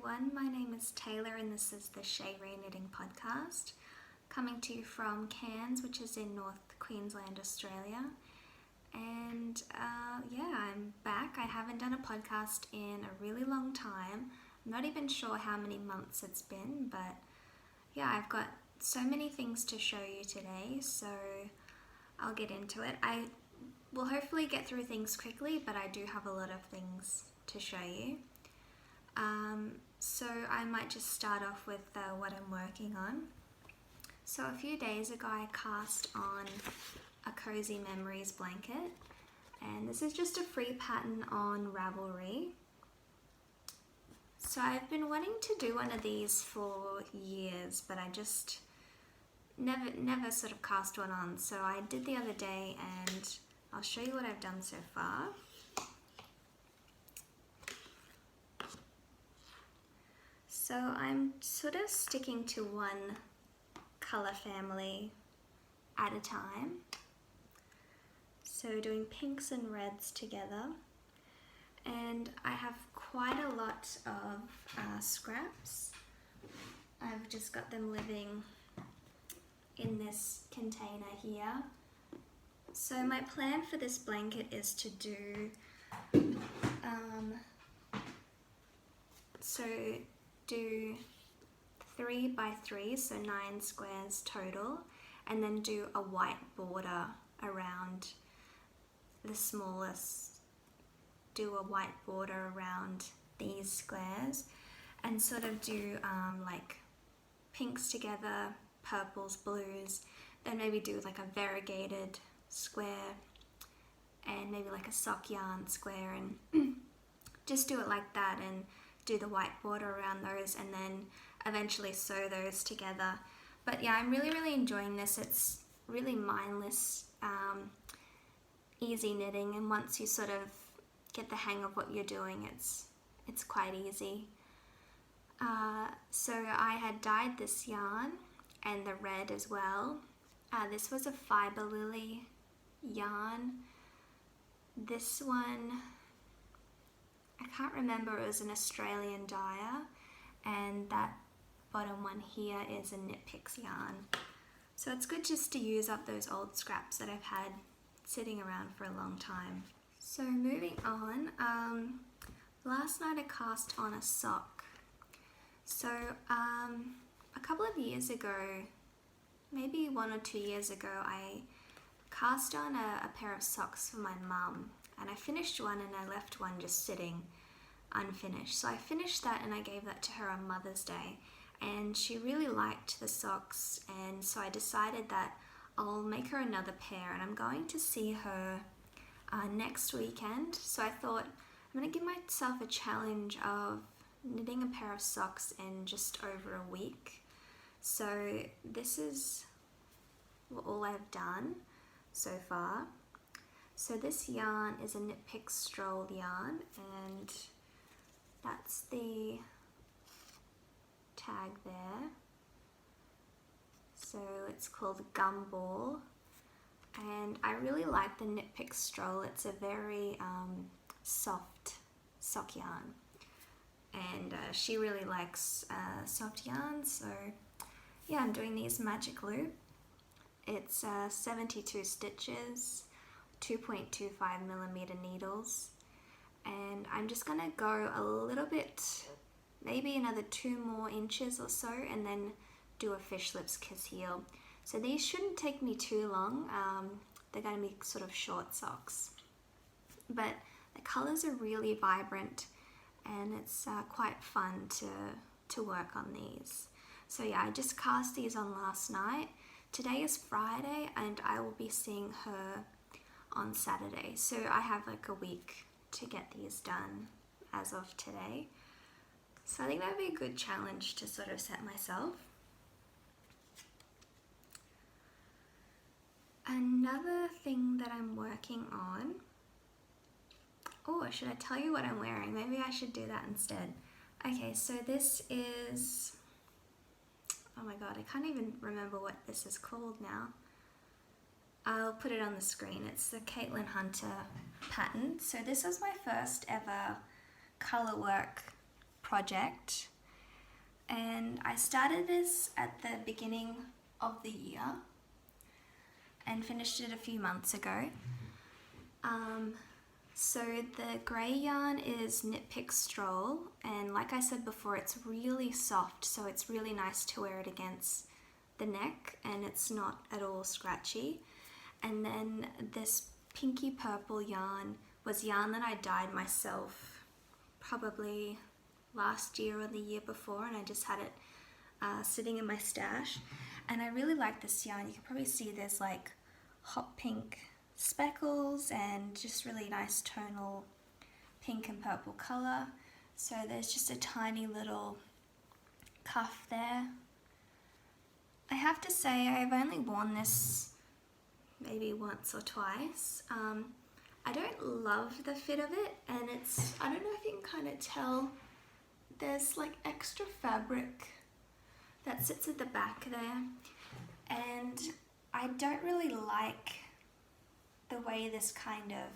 everyone, my name is Taylor and this is the Shea Rae Knitting Podcast, coming to you from Cairns, which is in North Queensland, Australia. And I'm back. I haven't done a podcast in a really long time. I'm not even sure how many months it's been, but yeah, I've got so many things to show you today, so I'll get into it. I will hopefully get through things quickly, but I do have a lot of things to show you. So I might just start off with what I'm working on. So a few days ago I cast on a Cozy Memories blanket, and this is just a free pattern on Ravelry. So I've been wanting to do one of these for years, but I just never sort of cast one on. So I did the other day and I'll show you what I've done so far. So I'm sort of sticking to one color family at a time. So doing pinks and reds together. And I have quite a lot of scraps. I've just got them living in this container here. So my plan for this blanket is to do do 3 by 3, so 9 squares total, and then do a white border around the smallest, do a white border around these squares, and sort of do like pinks together, purples, blues, then maybe do like a variegated square and maybe like a sock yarn square, and just do it like that and do the white border around those, and then eventually sew those together. But yeah, I'm really enjoying this. It's really mindless, easy knitting, and once you sort of get the hang of what you're doing, it's quite easy. So I had dyed this yarn and the red as well. This was a Fiber Lily yarn. This one, I can't remember, it was an Australian dyer, and that bottom one here is a Knit Picks yarn. So it's good just to use up those old scraps that I've had sitting around for a long time. So moving on, last night I cast on a sock. So a couple of years ago, maybe 1 or 2 years ago, I cast on a pair of socks for my mum, and I finished one and I left one just sitting unfinished. So I finished that and I gave that to her on Mother's Day, and she really liked the socks, and so I decided that I'll make her another pair, and I'm going to see her next weekend. So I thought I'm going to give myself a challenge of knitting a pair of socks in just over a week. So this is all I've done so far. So this yarn is a Knit Picks Stroll yarn, and that's the tag there. So it's called Gumball, and I really like the Knit Picks Stroll. It's a very soft sock yarn, and she really likes soft yarns. So yeah, I'm doing these magic loop. It's 72 stitches, 2.25mm needles, and I'm just gonna go a little bit, maybe another 2 more inches or so, and then do a fish lips kiss heel. So these shouldn't take me too long. They're going to be sort of short socks, but the colors are really vibrant, and it's quite fun to work on these. So yeah, I just cast these on last night. Today is Friday and I will be seeing her on Saturday, so I have like a week to get these done as of today. So I think that would be a good challenge to sort of set myself. Another thing that I'm working on, oh, should I tell you what I'm wearing? Maybe I should do that instead. Okay, so this is, oh my god, I can't even remember what this is called now. I'll put it on the screen. It's the Caitlin Hunter pattern. So this was my first ever color work project. and I started this at the beginning of the year and finished it a few months ago. So the grey yarn is Knit Pick Stroll, and like I said before, it's really soft, so it's really nice to wear it against the neck, and it's not at all scratchy. And then this pinky purple yarn was yarn that I dyed myself probably last year or the year before, and I just had it sitting in my stash. And I really like this yarn. You can probably see there's like hot pink speckles and just really nice tonal pink and purple color. So there's just a tiny little cuff there. I have to say I've only worn this maybe once or twice. I don't love the fit of it, and I don't know if you can kind of tell, there's like extra fabric that sits at the back there, and I don't really like the way this kind of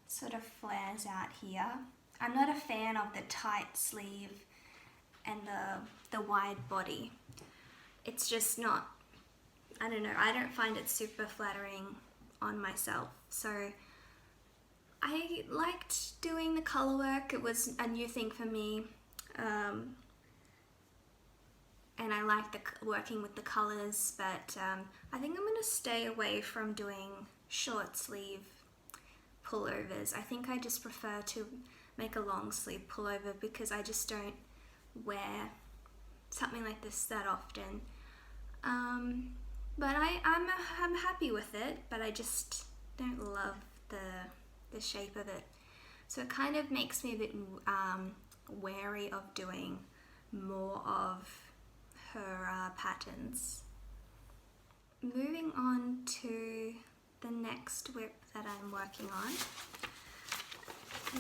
sort of flares out here. I'm not a fan of the tight sleeve and the wide body. It's just not, I don't know, I don't find it super flattering on myself. So I liked doing the color work. It was a new thing for me. And I like working with the colors, but I think I'm going to stay away from doing short sleeve pullovers. I think I just prefer to make a long sleeve pullover because I just don't wear something like this that often. But I'm happy with it, but I just don't love the shape of it. So it kind of makes me a bit wary of doing more of her patterns. Moving on to the next whip that I'm working on.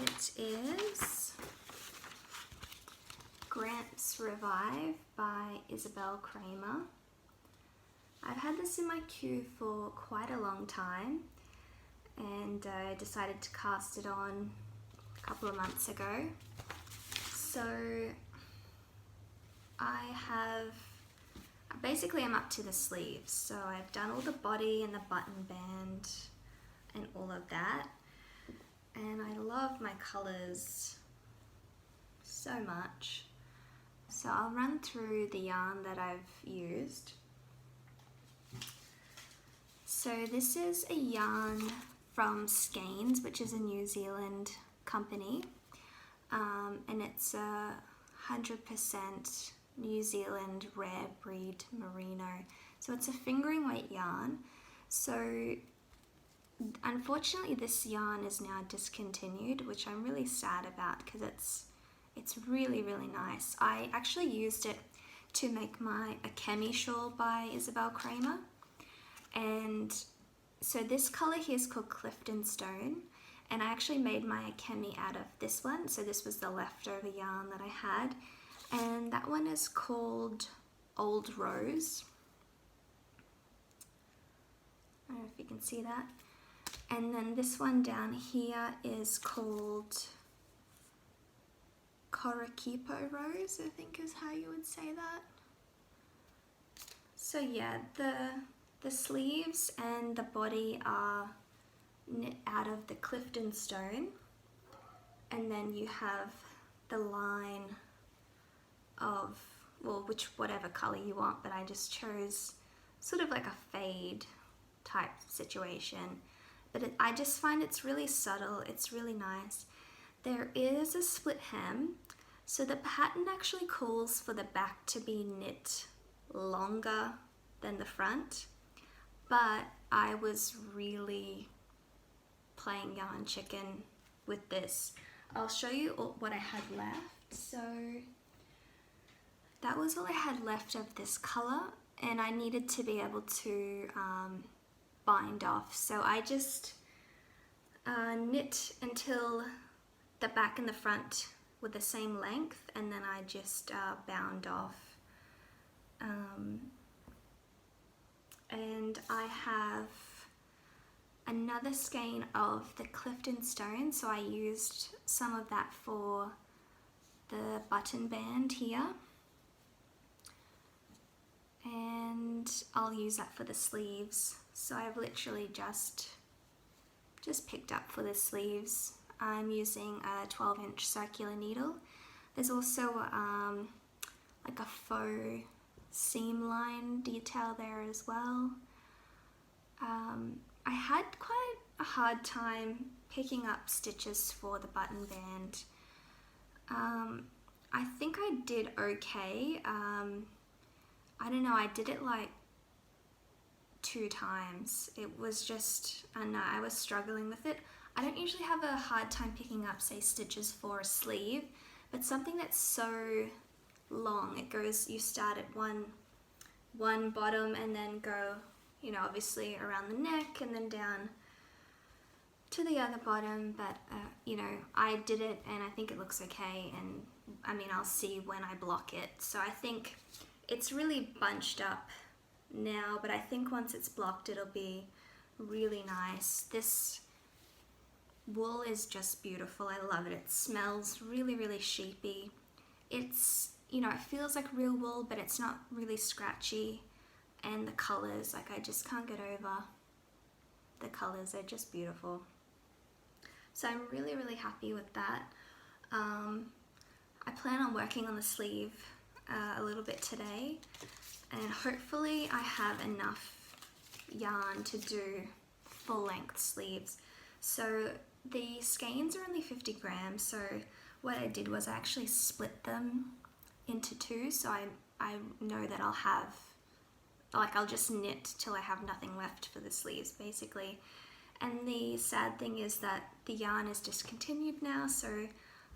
It is Gramps Revive by Isabel Kramer. I've had this in my queue for quite a long time, and I decided to cast it on a couple of months ago. So I'm up to the sleeves. So I've done all the body and the button band and all of that. And I love my colors so much. So I'll run through the yarn that I've used. So this is a yarn from Skeins, which is a New Zealand company. And it's a 100% New Zealand rare breed merino. So it's a fingering weight yarn. So unfortunately this yarn is now discontinued, which I'm really sad about because it's really, really nice. I actually used it to make a Kemi shawl by Isabel Kramer. And so this color here is called Clifton Stone, and I actually made my Kemi out of this one. So this was the leftover yarn that I had, and that one is called Old Rose. I don't know if you can see that. And then this one down here is called Korakipo Rose, I think is how you would say that. So yeah, the sleeves and the body are knit out of the Clifton Stone, and then you have the line of, well, whatever color you want, but I just chose sort of like a fade type situation. But I just find it's really subtle, it's really nice. There is a split hem, so the pattern actually calls for the back to be knit longer than the front, but I was really playing yarn chicken with this. I'll show you what I had left. So that was all I had left of this color, and I needed to be able to bind off. So I just knit until the back and the front were the same length, and then I just bound off. And I have another skein of the Clifton Stone, so I used some of that for the button band here. and I'll use that for the sleeves. So I've literally just picked up for the sleeves. I'm using a 12-inch circular needle. There's also like a faux seam line detail there as well. I had quite a hard time picking up stitches for the button band. I think I did okay. I don't know, I did it like 2 times. It was just, I don't know, I was struggling with it. I don't usually have a hard time picking up, say, stitches for a sleeve, but something that's so long, it goes, you start at one bottom and then go, you know, obviously around the neck and then down to the other bottom, but you know, I did it and I think it looks okay, and I mean, I'll see when I block it. So I think it's really bunched up now, but I think once it's blocked it'll be really nice. This wool is just beautiful. I love it. It smells really, really sheepy. It's, you know, it feels like real wool, but it's not really scratchy. And the colors, like, I just can't get over the colors. They're just beautiful. So I'm really, really happy with that. I plan on working on the sleeve a little bit today, and hopefully I have enough yarn to do full length sleeves. So the skeins are only 50 grams, so what I did was I actually split them into 2, so I know that I'll have, like, I'll just knit till I have nothing left for the sleeves basically. And the sad thing is that the yarn is discontinued now, so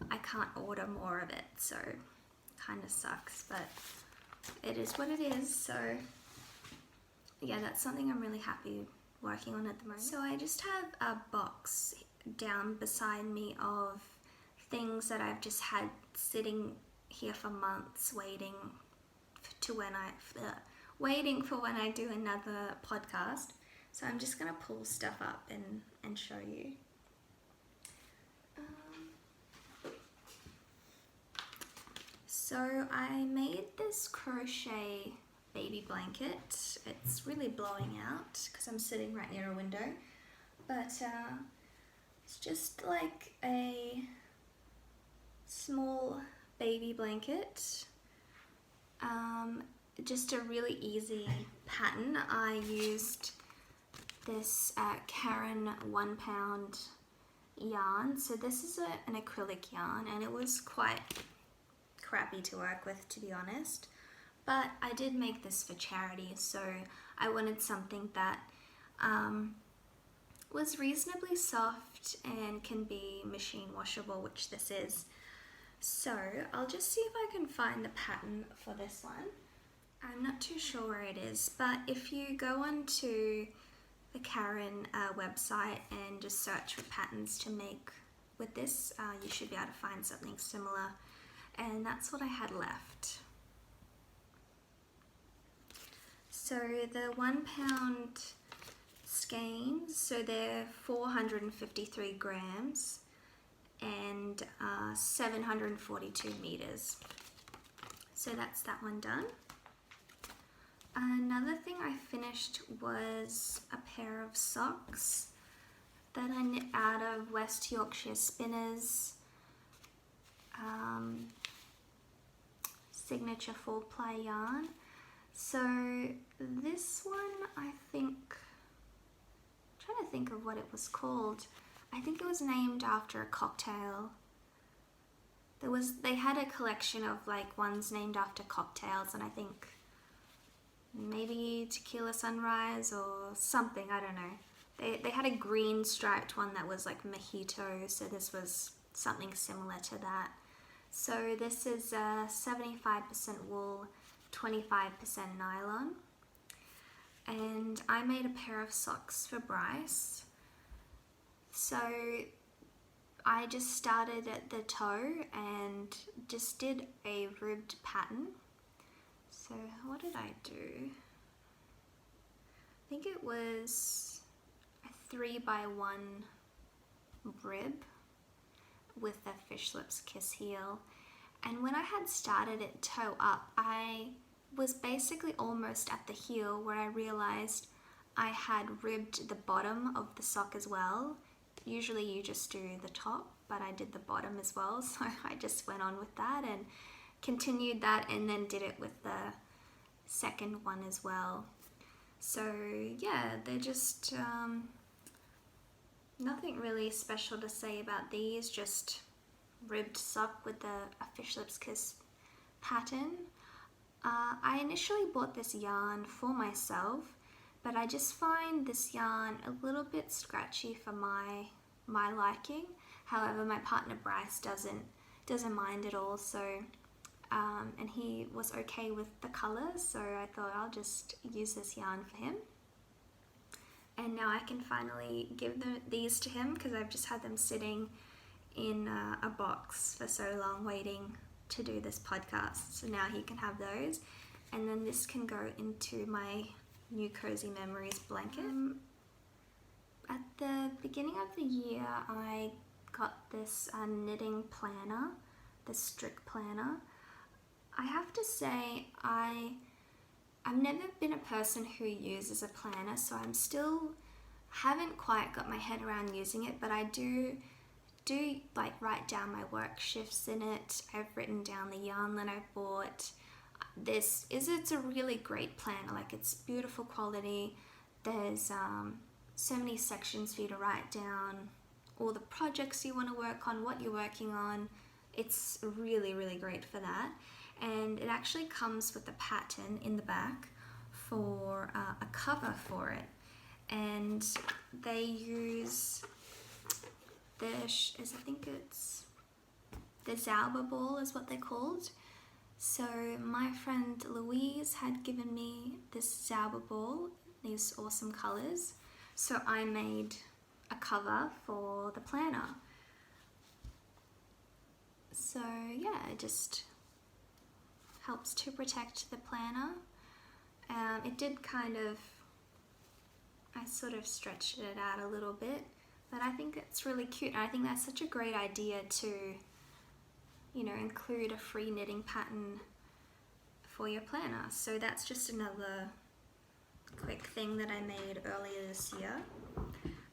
I can't order more of it, so kind of sucks, but it is what it is. So yeah, that's something I'm really happy working on at the moment. So I just have a box down beside me of things that I've just had sitting here for months, waiting for when I do another podcast. So I'm just gonna pull stuff up and show you. So I made this crochet baby blanket. It's really blowing out because I'm sitting right near a window, but it's just like a small baby blanket. Just a really easy pattern. I used this Karen 1 pound yarn. So this is an acrylic yarn, and it was quite crappy to work with, to be honest, but I did make this for charity, so I wanted something that was reasonably soft and can be machine washable, which this is. So I'll just see if I can find the pattern for this one. I'm not too sure where it is, but if you go onto the Karen website and just search for patterns to make with this, you should be able to find something similar, and that's what I had left. So the 1 pound skeins, so they're 453 grams and 742 meters. So that's that one done. Another thing I finished was a pair of socks that I knit out of West Yorkshire Spinners signature 4-ply yarn. So this one, I think, I'm trying to think of what it was called. I think it was named after a cocktail. They had a collection of like ones named after cocktails, and I think maybe Tequila Sunrise or something, I don't know. They had a green striped one that was like mojito, so this was something similar to that. So this is 75% wool, 25% nylon. And I made a pair of socks for Bryce. So I just started at the toe and just did a ribbed pattern. So what did I do? I think it was a 3x1 rib with the fish lips kiss heel. And when I had started it toe up, I was basically almost at the heel where I realized I had ribbed the bottom of the sock as well. Usually you just do the top, but I did the bottom as well, so I just went on with that and continued that, and then did it with the second one as well. So yeah, they're just nothing really special to say about these, just ribbed sock with the A Fish Lips Kiss pattern. I initially bought this yarn for myself, but I just find this yarn a little bit scratchy for my liking. However, my partner Bryce doesn't mind at all, so and he was okay with the colour, so I thought I'll just use this yarn for him. And now I can finally give these to him, because I've just had them sitting in a box for so long waiting to do this podcast. So now he can have those, and then this can go into my new Cozy Memories blanket. At the beginning of the year, I got this knitting planner, the Strict planner. I have to say, I've never been a person who uses a planner, so haven't quite got my head around using it, but I do like write down my work shifts in it. I've written down the yarn that I bought. It's a really great planner. Like, it's beautiful quality. There's so many sections for you to write down all the projects you want to work on, what you're working on. It's really, really great for that. And it actually comes with a pattern in the back for a cover for it. And they use I think it's the Zauber ball is what they're called. So my friend Louise had given me this Zauber ball, these awesome colors. So I made a cover for the planner. So yeah, it just helps to protect the planner. It did I sort of stretched it out a little bit, but I think it's really cute, and I think that's such a great idea to, include a free knitting pattern for your planner. So that's just another quick thing that I made earlier this year,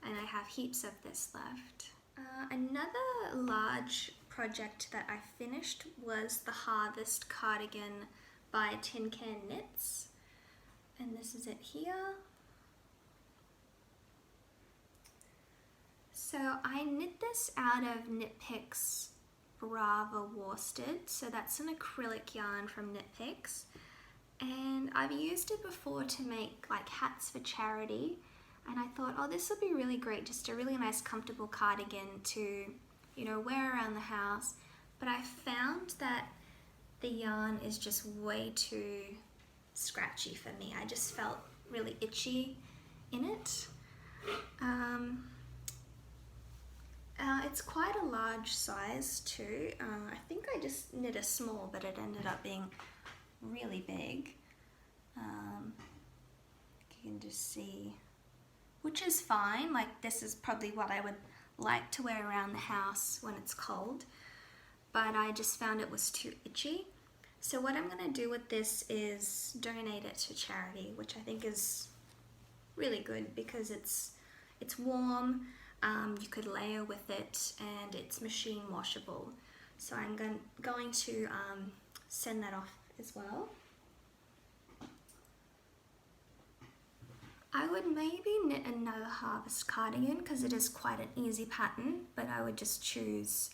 and I have heaps of this left. Another large project that I finished was the Harvest cardigan by Tin Can Knits, and this is it here. So I knit this out of Knit Picks Brava worsted, so that's an acrylic yarn from Knit Picks, and I've used it before to make like hats for charity, and I thought, oh, this would be really great, just a really nice comfortable cardigan to wear around the house. But I found that the yarn is just way too scratchy for me. I just felt really itchy in it. It's quite a large size too. I think I just knit a small, but it ended up being really big. You can just see, which is fine. Like, this is probably what I would like to wear around the house when it's cold, but I just found it was too itchy. So what I'm going to do with this is donate it to charity, which I think is really good because it's warm. You could layer with it, and it's machine washable. So I'm going to send that off as well. I would maybe knit another Harvest cardigan because it is quite an easy pattern, but I would just choose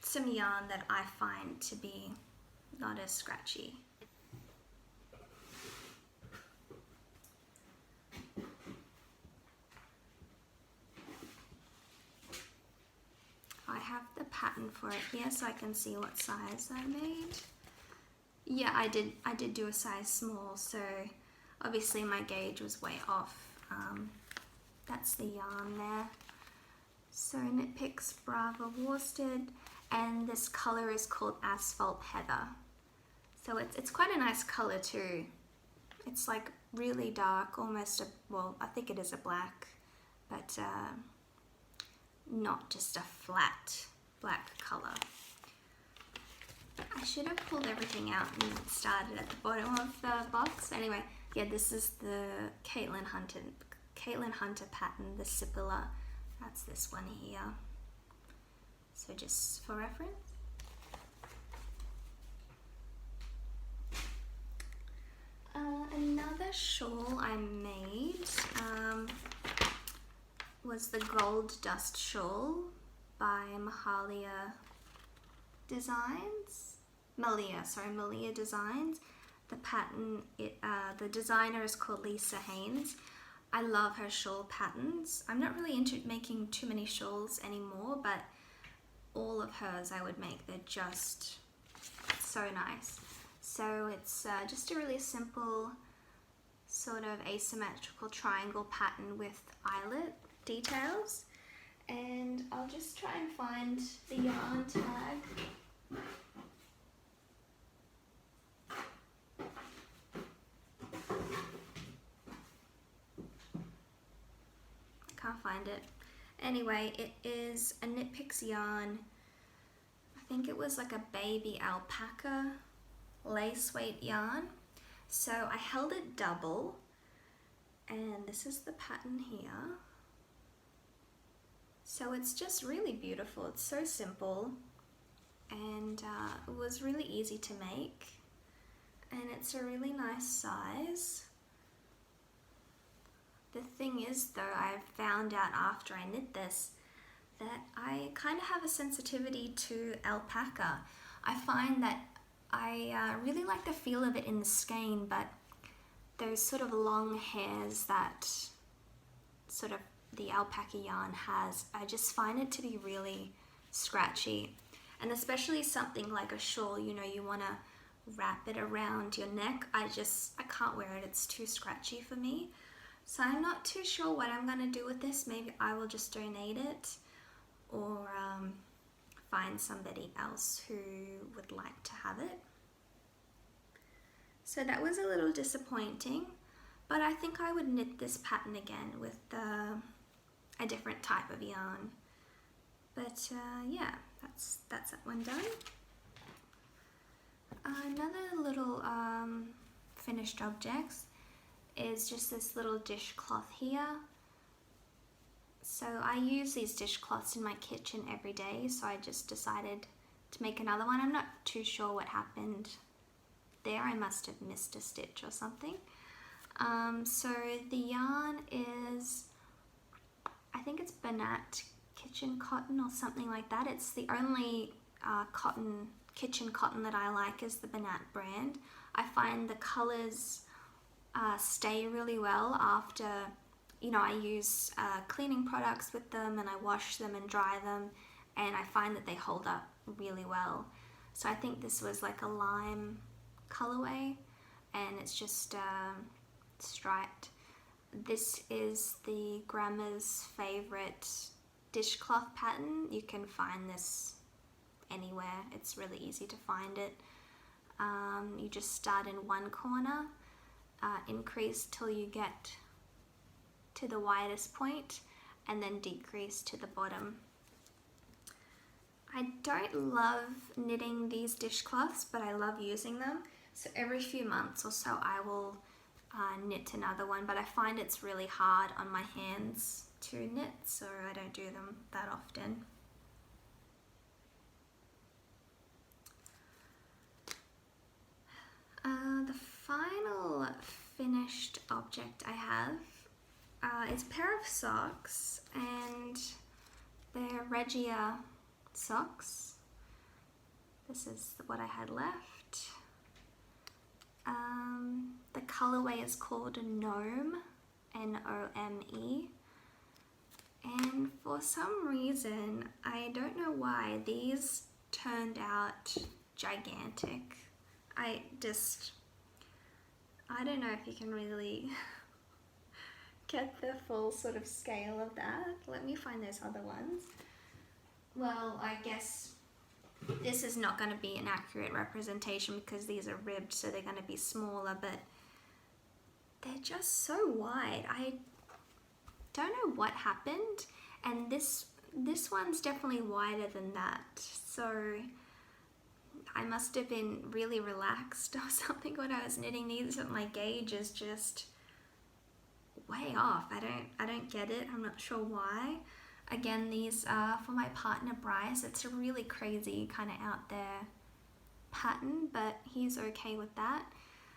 some yarn that I find to be not as scratchy. I have the pattern for it here so I can see what size I made. Yeah, I did do a size small, so obviously my gauge was way off. That's the yarn there. So Knit Picks Brava worsted, and this color is called Asphalt Heather. So it's quite a nice color too. It's like really dark, almost I think it is a black, but not just a flat black color. I I should have pulled everything out and started at the bottom of the box. Anyway, yeah, this is the Caitlin Hunter pattern, the Sipilla. That's this one here. So just for reference. Another shawl I made was the Gold Dust Shawl by Malia Designs. The pattern, the designer is called Lisa Haynes. I love her shawl patterns. I'm not really into making too many shawls anymore, but all of hers I would make. They're just so nice. So it's just a really simple sort of asymmetrical triangle pattern with eyelet details. And I'll just try and find the yarn tag. I can't find it. Anyway, it is a Knit Picks yarn. I think it was like a baby alpaca lace weight yarn. So I held it double, and this is the pattern here. So it's just really beautiful. It's so simple, and it was really easy to make, and it's a really nice size. The thing is though, I found out after I knit this that I kind of have a sensitivity to alpaca. I find that I really like the feel of it in the skein, but those sort of long hairs that sort of the alpaca yarn has, I just find it to be really scratchy. And especially something like a shawl, you know, you want to wrap it around your neck. I can't wear it, it's too scratchy for me. So I'm not too sure what I'm going to do with this. Maybe I will just donate it, or find somebody else who would like to have it. So that was a little disappointing, but I think I would knit this pattern again with a different type of yarn. But yeah, that's that one done. Another little finished objects is just this little dishcloth here. So I use these dishcloths in my kitchen every day, so I just decided to make another one. I'm not too sure what happened there. I must have missed a stitch or something. So the yarn is, I think it's Banat Kitchen Cotton or something like that. It's the only kitchen cotton that I like is the Banat brand. I find the colors stay really well after, you know, I use cleaning products with them, and I wash them and dry them, and I find that they hold up really well. So I think this was like a lime colorway, and it's just striped. This is the Grandma's favorite dishcloth pattern. You can find this anywhere. It's really easy to find it. You just start in one corner, increase till you get to the widest point, and then decrease to the bottom. I don't love knitting these dishcloths, but I love using them. So every few months or so I will knit another one, but I find it's really hard on my hands to knit, so I don't do them that often. The final finished object I have is a pair of socks, and they're Regia socks. This is what I had left. The colorway is called Gnome, N-O-M-E, and for some reason, I don't know why, these turned out gigantic. I don't know if you can really get the full sort of scale of that. Let me find those other ones. Well, I guess this is not going to be an accurate representation because these are ribbed, so they're going to be smaller, but they're just so wide. I don't know what happened, and this one's definitely wider than that. So I must have been really relaxed or something when I was knitting these, but my gauge is just way off. I don't get it. I'm not sure why. Again, these are for my partner Bryce. It's a really crazy kind of out there pattern, but he's okay with that.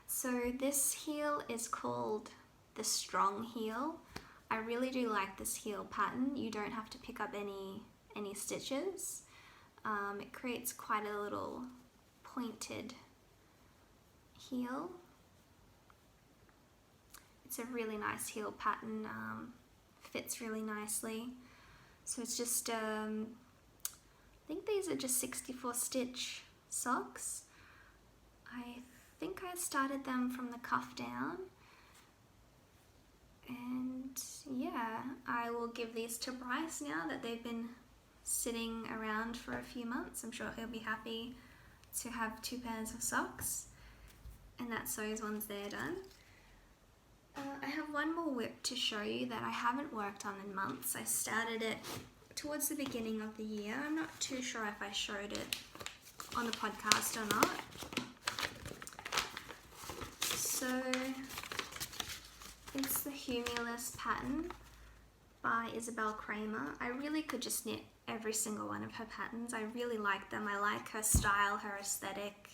So this heel is called the strong heel. I really do like this heel pattern. You don't have to pick up any stitches. It creates quite a little pointed heel. It's a really nice heel pattern, fits really nicely. So it's just, I think these are just 64 stitch socks. I think I started them from the cuff down. And yeah, I will give these to Bryce now that they've been sitting around for a few months. I'm sure he'll be happy to have 2 pairs of socks. And that's those ones there done. I have one more whip to show you that I haven't worked on in months. I started it towards the beginning of the year. I'm not too sure if I showed it on the podcast or not. So it's the Humulus pattern by Isabel Kramer. I really could just knit every single one of her patterns. I really like them. I like her style, her aesthetic.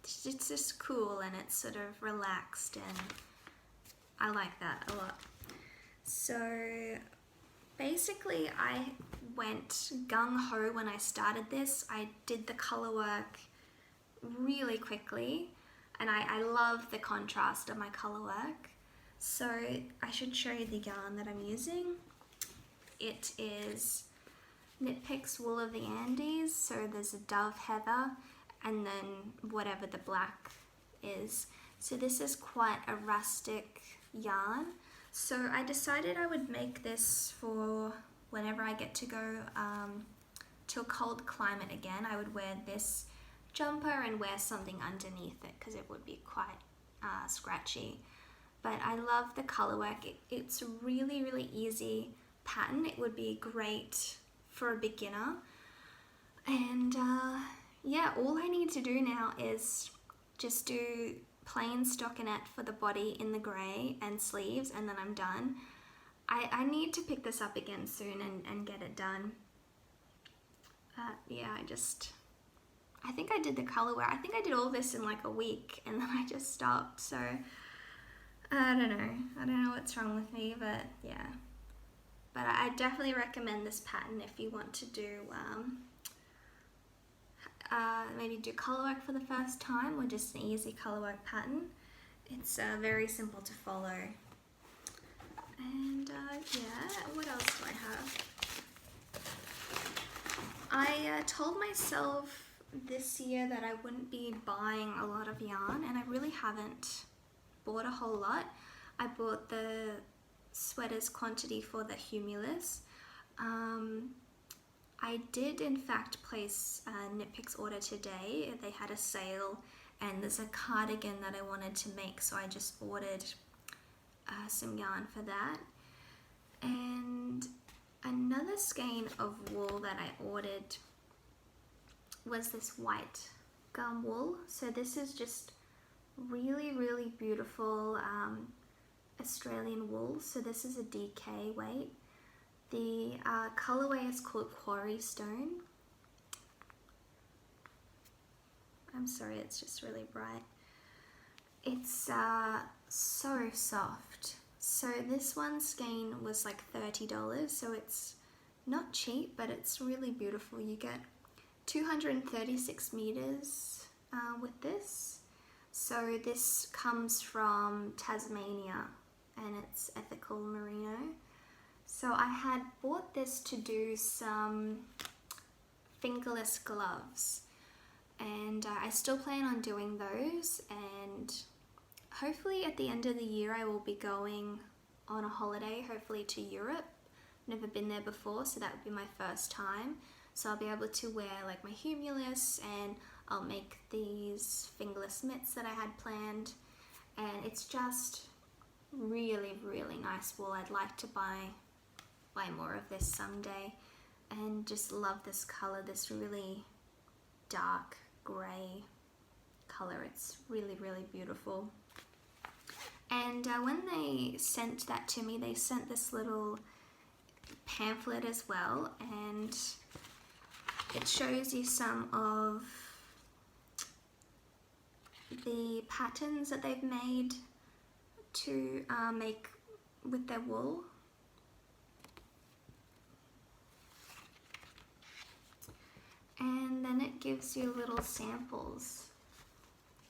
It's just cool and it's sort of relaxed, and I like that a lot. So basically I went gung-ho when I started this. I did the color work really quickly, and I love the contrast of my color work. So I should show you the yarn that I'm using. It is Knit Picks Wool of the Andes, so there's a dove heather and then whatever the black is. So this is quite a rustic yarn. So I decided I would make this for whenever I get to go to a cold climate again. I would wear this jumper and wear something underneath it because it would be quite scratchy. But I love the color work. It's a really, really easy pattern. It would be great for a beginner. And yeah, all I need to do now is just do plain stockinette for the body in the grey and sleeves, and then I'm done. I need to pick this up again soon and get it done. Yeah, I think I did the color work. I think I did all this in like a week and then I just stopped. So I don't know what's wrong with me, but yeah. But I definitely recommend this pattern if you want to do maybe do color work for the first time, or just an easy color work pattern. It's very simple to follow. And yeah, what else do I have? I told myself this year that I wouldn't be buying a lot of yarn, and I really haven't bought a whole lot. I bought the sweaters quantity for the Humulus. I did in fact place a Knit Picks order today. They had a sale and there's a cardigan that I wanted to make, so I just ordered some yarn for that. And another skein of wool that I ordered was this white gum wool. So this is just really, really beautiful Australian wool. So this is a DK weight. The colorway is called Quarry Stone. I'm sorry, it's just really bright. It's so soft. So this one skein was like $30, so it's not cheap, but it's really beautiful. You get 236 meters with this. So this comes from Tasmania and it's ethical merino. So I had bought this to do some fingerless gloves, and I still plan on doing those, and hopefully at the end of the year I will be going on a holiday, hopefully to Europe. Never been there before, so that would be my first time. So I'll be able to wear like my Humulus, and I'll make these fingerless mitts that I had planned, and it's just really, really nice wool. I'd like to buy more of this someday, and just love this color, this really dark grey colour. It's really, really beautiful. And when they sent that to me, they sent this little pamphlet as well, and it shows you some of the patterns that they've made to make with their wool. And then it gives you little samples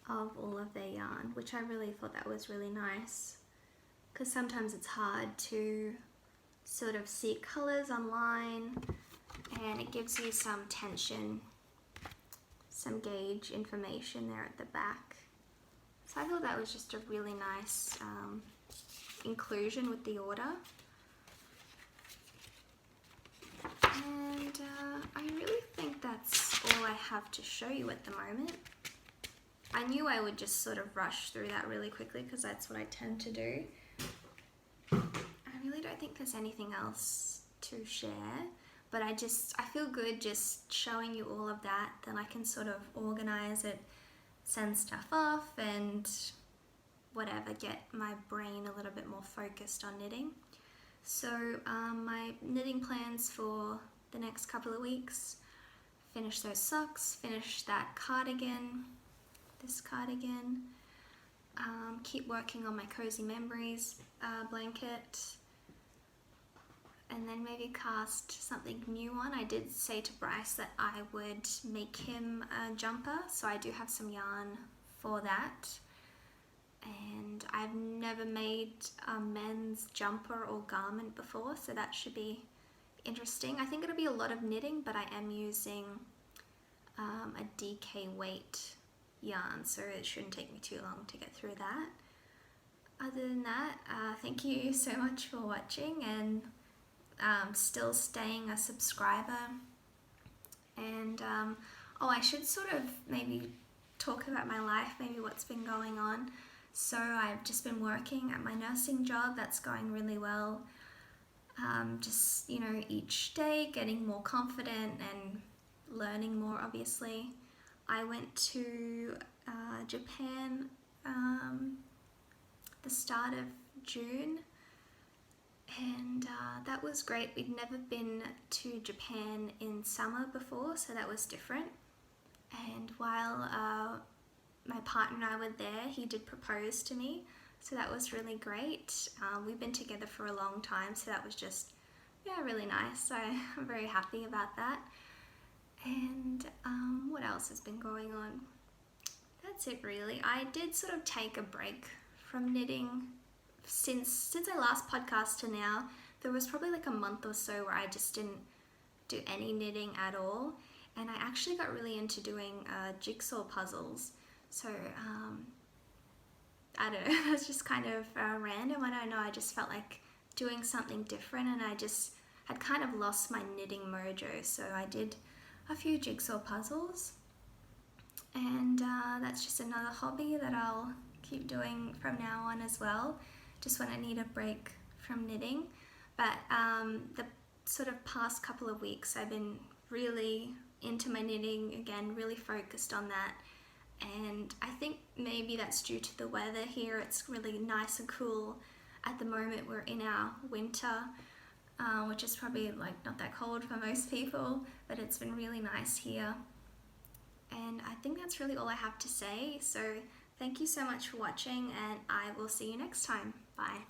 of all of their yarn, which I really thought that was really nice, because sometimes it's hard to sort of see colours online, and it gives you some tension, some gauge information there at the back. So I thought that was just a really nice inclusion with the order. And I really think that's all I have to show you at the moment. I knew I would just sort of rush through that really quickly because that's what I tend to do. I really don't think there's anything else to share, but I feel good just showing you all of that. Then I can sort of organize it, send stuff off, and whatever, get my brain a little bit more focused on knitting. So my knitting plans for the next couple of weeks: finish those socks, finish that cardigan, this cardigan, keep working on my Cozy Memories blanket, and then maybe cast something new on. I did say to Bryce that I would make him a jumper, so I do have some yarn for that. And I've never made a men's jumper or garment before, so that should be interesting. I think it'll be a lot of knitting, but I am using a DK weight yarn, so it shouldn't take me too long to get through that. Other than that, thank you so much for watching and still staying a subscriber. And I should sort of maybe talk about my life, maybe what's been going on. So I've just been working at my nursing job. That's going really well. Just, each day getting more confident and learning more, obviously. I went to Japan the start of June, and that was great. We'd never been to Japan in summer before, so that was different. And while my partner and I were there, he did propose to me, so that was really great. We've been together for a long time, so that was just, really nice. So I'm very happy about that. And what else has been going on? That's it really. I did sort of take a break from knitting since I last podcast to now. There was probably like a month or so where I just didn't do any knitting at all, and I actually got really into doing jigsaw puzzles. So I don't know, that's just kind of random. I don't know, I just felt like doing something different, and I just had kind of lost my knitting mojo. So I did a few jigsaw puzzles, and that's just another hobby that I'll keep doing from now on as well, just when I need a break from knitting. But the sort of past couple of weeks I've been really into my knitting again, really focused on that. And I think maybe that's due to the weather here. It's really nice and cool at the moment. We're in our winter, which is probably like not that cold for most people, but it's been really nice here. And I think that's really all I have to say. So thank you so much for watching, and I will see you next time. Bye.